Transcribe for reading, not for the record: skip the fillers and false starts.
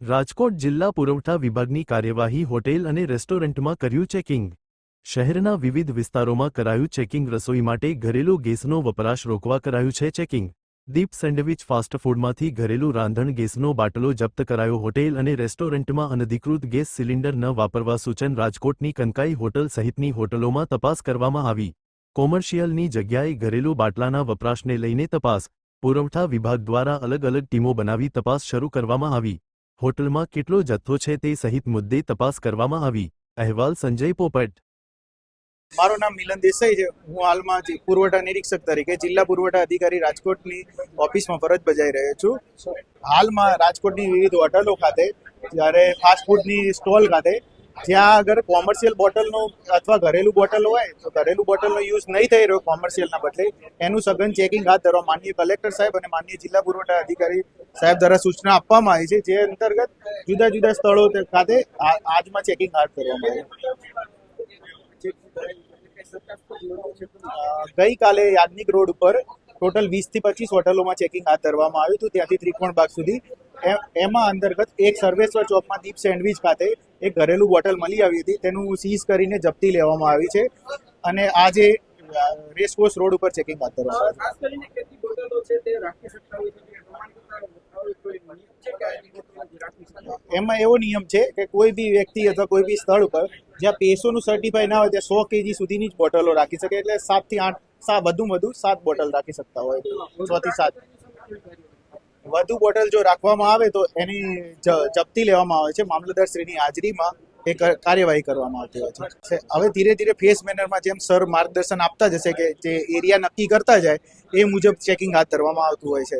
રાજકોટ જિલ્લા પુરવઠા વિભાગની કાર્યવાહી હોટેલ અને રેસ્ટોરન્ટમાં કર્યું ચેકિંગ। શહેરના વિવિધ વિસ્તારોમાં કરાયું ચેકિંગ। રસોઈ માટે ઘરેલું ગેસનો વપરાશ રોકવા કરાયું છે ચેકિંગ। દીપ સેન્ડવિચ ફાસ્ટફૂડમાંથી ઘરેલું રાંધણ ગેસનો બાટલો જપ્ત કરાયો। હોટેલ અને રેસ્ટોરન્ટમાં અનધિકૃત ગેસ સિલિન્ડર ન વાપરવા સૂચન। રાજકોટની કનકાઈ હોટલ સહિતની હોટલોમાં તપાસ કરવામાં આવી। કોમર્શિયલની જગ્યાએ ઘરેલું બાટલાના વપરાશને લઈને તપાસ। પુરવઠા વિભાગ દ્વારા અલગ અલગ ટીમો બનાવી તપાસ શરૂ કરવામાં આવી। હોટલમાં કેટલો જથ્થો છે તે સહિત મુદ્દે તપાસ કરવામાં આવી। અહેવાલ સંજય પોપટ। મારું નામ મિલન દેસાઈ છે। હું હાલમાં પુરવઠા નિરીક્ષક તરીકે જિલ્લા પુરવઠા અધિકારી રાજકોટની ઓફિસમાં ફરજ બજાવી રહ્યો છું। હાલમાં રાજકોટની વિવિધ હોટલો ખાતે જ્યારે ફાસ્ટફૂડની સ્ટોલ ખાતે જ્યાં અગર કોમર્શિયલ બોટલનો અથવા ઘરેલું બોટલ હોય તો ઘરેલું બોટલનો યુઝ નહીં થઈ રહ્યો કોમર્શિયલના બદલે એનું સઘન ચેકિંગ હાથ ધરવા માનનીય કલેક્ટર સાહેબ અને માનનીય જિલ્લા પુરવઠા અધિકારી સાહેબ દ્વારા સૂચના આપવામાં આવી છે। જે અંતર્ગત જુદા જુદા સ્થળો ખાતે આજમાં ચેકિંગ હાથ ધરવામાં આવ્યું। ગઈકાલે યાજ્ઞિક રોડ ઉપર ટોટલ 20 થી 25 હોટલોમાં ચેકિંગ હાથ ધરવામાં આવ્યું હતું, ત્યાંથી ત્રિકોણબાગ સુધી। એમાં અંતર્ગત એક સર્વેશ્વર ચોકમાં દીપ સેન્ડવિચ ખાતે એક ઘરેલું બોટલ મળી આવી હતી, તેનું સીઝ કરીને જપ્તી લેવામાં આવી છે અને આજે રેસકોર્સ રોડ ઉપર ચેકિંગ હાથ ધરવામાં આવ્યું। એમાં એવો નિયમ છે કે કોઈ બી વ્યક્તિ અથવા કોઈ બી સ્થળ ઉપર જ્યાં પેસોનું સર્ટિફાઈ ના હોય ત્યાં 100 kg સુધીની જ બોટલો રાખી શકે। એટલે 7 થી 8 વધુ 7 બોટલ રાખી શકતા હોય, 6 થી 7 વધુ બોટલ જો રાખવામાં આવે તો એની જપ્તી લેવામાં આવે છે। મામલતદારશ્રીની હાજરીમાં એ કાર્યવાહી કરવામાં આવતી હોય છે। હવે ધીરે ધીરે ફેસ મેનરમાં જેમ સર માર્ગદર્શન આપતા જશે કે જે એરિયા નક્કી કરતા જાય એ મુજબ ચેકિંગ હાથ ધરવામાં આવતું હોય છે।